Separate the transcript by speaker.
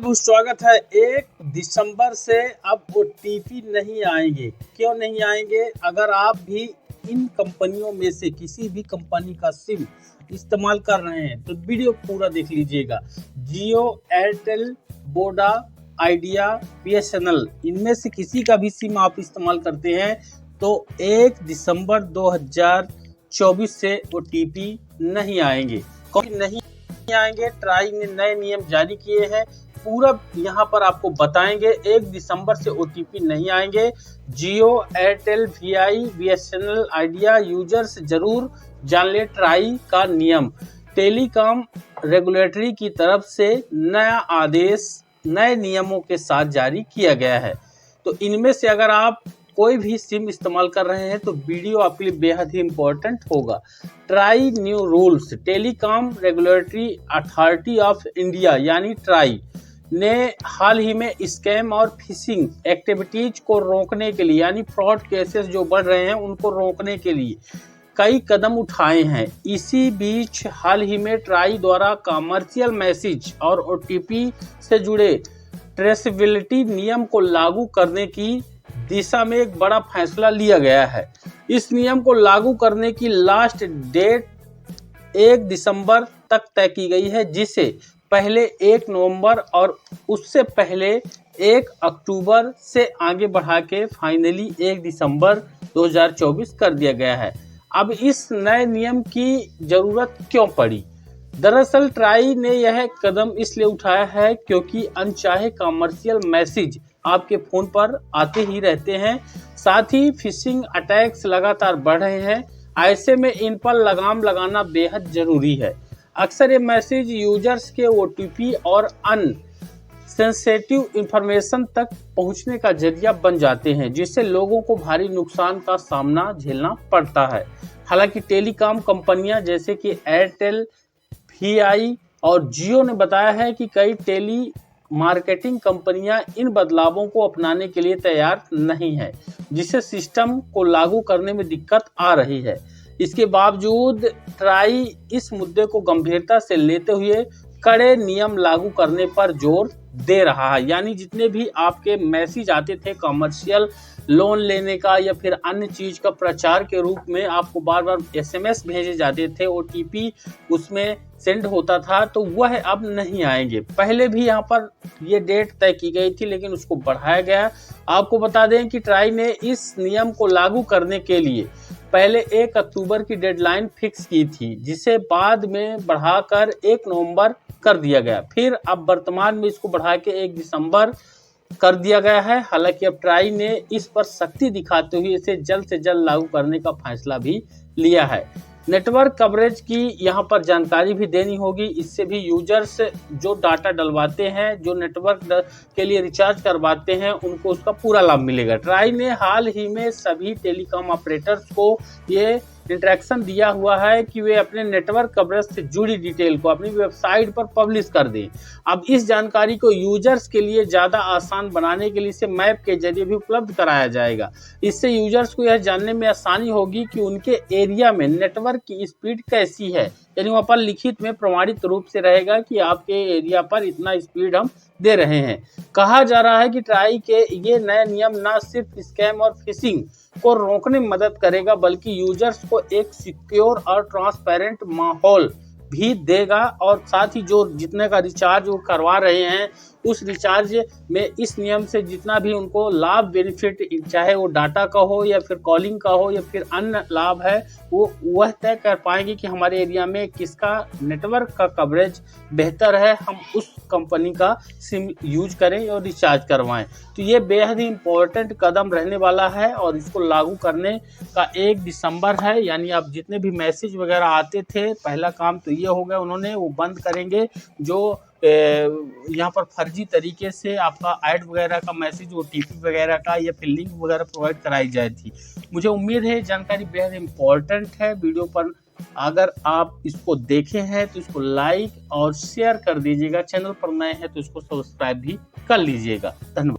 Speaker 1: बहुत स्वागत है। 1 दिसंबर से अब ओटीपी नहीं आएंगे। क्यों नहीं आएंगे? अगर आप भी इन कंपनियों में से किसी भी कंपनी का सिम इस्तेमाल कर रहे हैं तो वीडियो पूरा देख लीजिएगा। जियो, एयरटेल, वोडा, आइडिया, बीएसएनएल, इनमें से किसी का भी सिम आप इस्तेमाल करते हैं तो 1 दिसंबर 2024 से ओटीपी नहीं आएंगे। कौन नहीं आएंगे? ट्राई ने नए नियम जारी किए हैं, पूरा यहाँ पर आपको बताएंगे। 1 दिसंबर से ओटीपी नहीं आएंगे। Jio, Airtel, Vi, BSNL, Idea users जरूर जान ले ट्राई का नियम। टेलीकॉम रेगुलेटरी की तरफ से नया आदेश नए नियमों के साथ जारी किया गया है। तो इनमें से अगर आप कोई भी सिम इस्तेमाल कर रहे हैं तो वीडियो आपके लिए बेहद ही इम्पोर्टेंट होगा। Try new rules. Telecom regulatory authority of India यानी ट्राई ने हाल ही में स्कैम और फिशिंग एक्टिविटीज को रोकने के लिए, यानी फ्रॉड केसेस जो बढ़ रहे हैं उनको रोकने के लिए कई कदम उठाए हैं। इसी बीच हाल ही में ट्राई द्वारा कमर्शियल मैसेज और ओटीपी से जुड़े ट्रेसेबिलिटी नियम को लागू करने की दिशा में एक बड़ा फैसला लिया गया है। इस नियम को लागू करने की लास्ट डेट 1 दिसंबर तक तय की गई है, जिसे पहले 1 नवंबर और उससे पहले 1 अक्टूबर से आगे बढ़ा के फाइनली 1 दिसंबर 2024 कर दिया गया है। अब इस नए नियम की जरूरत क्यों पड़ी? दरअसल ट्राई ने यह कदम इसलिए उठाया है क्योंकि अनचाहे कमर्शियल मैसेज आपके फ़ोन पर आते ही रहते हैं, साथ ही फिशिंग अटैक्स लगातार बढ़ रहे हैं। ऐसे में इन पर लगाम लगाना बेहद ज़रूरी है। अक्सर ये मैसेज यूजर्स के ओटीपी और सेंसिटिव इंफॉर्मेशन तक पहुंचने का जरिया बन जाते हैं, जिससे लोगों को भारी नुकसान का सामना झेलना पड़ता है। हालांकि टेलीकॉम कंपनियां जैसे कि एयरटेल, वीआई और जियो ने बताया है कि कई टेली मार्केटिंग कंपनियां इन बदलावों को अपनाने के लिए तैयार नहीं है, जिससे सिस्टम को लागू करने में दिक्कत आ रही है। इसके बावजूद ट्राई इस मुद्दे को गंभीरता से लेते हुए कड़े नियम लागू करने पर जोर दे रहा है। यानी जितने भी आपके मैसेज आते थे कमर्शियल लोन लेने का या फिर अन्य चीज का प्रचार के रूप में, आपको बार बार एसएमएस भेजे जाते थे, ओटीपी उसमें सेंड होता था, तो वह अब नहीं आएंगे। पहले भी यहाँ पर ये डेट तय की गई थी लेकिन उसको बढ़ाया गया। आपको बता दें कि ट्राई ने इस नियम को लागू करने के लिए पहले 1 अक्टूबर की डेडलाइन फिक्स की थी, जिसे बाद में बढ़ाकर 1 नवंबर कर दिया गया। फिर अब वर्तमान में इसको बढ़ा के 1 दिसंबर कर दिया गया है। हालांकि अब ट्राई ने इस पर सख्ती दिखाते हुए इसे जल्द से जल्द लागू करने का फैसला भी लिया है। नेटवर्क कवरेज की यहाँ पर जानकारी भी देनी होगी। इससे भी यूजर्स जो डाटा डलवाते हैं, जो नेटवर्क के लिए रिचार्ज करवाते हैं, उनको उसका पूरा लाभ मिलेगा। ट्राई ने हाल ही में सभी टेलीकॉम ऑपरेटर्स को ये इंस्ट्रक्शन दिया हुआ है कि वे अपने नेटवर्क कवरेज से जुड़ी डिटेल को अपनी वेबसाइट पर पब्लिश कर दें। अब इस जानकारी को यूजर्स के लिए ज़्यादा आसान बनाने के लिए इसे मैप के जरिए भी उपलब्ध कराया जाएगा। इससे यूजर्स को यह जानने में आसानी होगी कि उनके एरिया में नेटवर्क की स्पीड कैसी है। यानी वहाँ पर लिखित में प्रमाणित रूप से रहेगा कि आपके एरिया पर इतना स्पीड हम दे रहे हैं। कहा जा रहा है कि ट्राई के ये नया नियम न सिर्फ स्कैम और फिशिंग को रोकने में मदद करेगा, बल्कि यूजर्स को एक सिक्योर और ट्रांसपेरेंट माहौल भी देगा। और साथ ही जो जितने का रिचार्ज वो करवा रहे हैं, उस रिचार्ज में इस नियम से जितना भी उनको लाभ बेनिफिट, चाहे वो डाटा का हो या फिर कॉलिंग का हो या फिर अन्य लाभ है, वो वह तय कर पाएंगे कि हमारे एरिया में किसका नेटवर्क का कवरेज बेहतर है, हम उस कंपनी का सिम यूज करें और रिचार्ज करवाएं। तो ये बेहद ही इम्पोर्टेंट कदम रहने वाला है और इसको लागू करने का 1 दिसंबर है। यानी आप जितने भी मैसेज वगैरह आते थे, पहला काम तो ये हो गया, उन्होंने वो बंद करेंगे जो यहाँ पर फर्जी तरीके से आपका ऐड वगैरह का मैसेज, ओटीपी वगैरह का या फिर लिंक वगैरह प्रोवाइड कराई जाए थी। मुझे उम्मीद है जानकारी बेहद इम्पोर्टेंट है। वीडियो पर अगर आप इसको देखे हैं तो इसको लाइक और शेयर कर दीजिएगा। चैनल पर नए हैं तो इसको सब्सक्राइब भी कर लीजिएगा। धन्यवाद।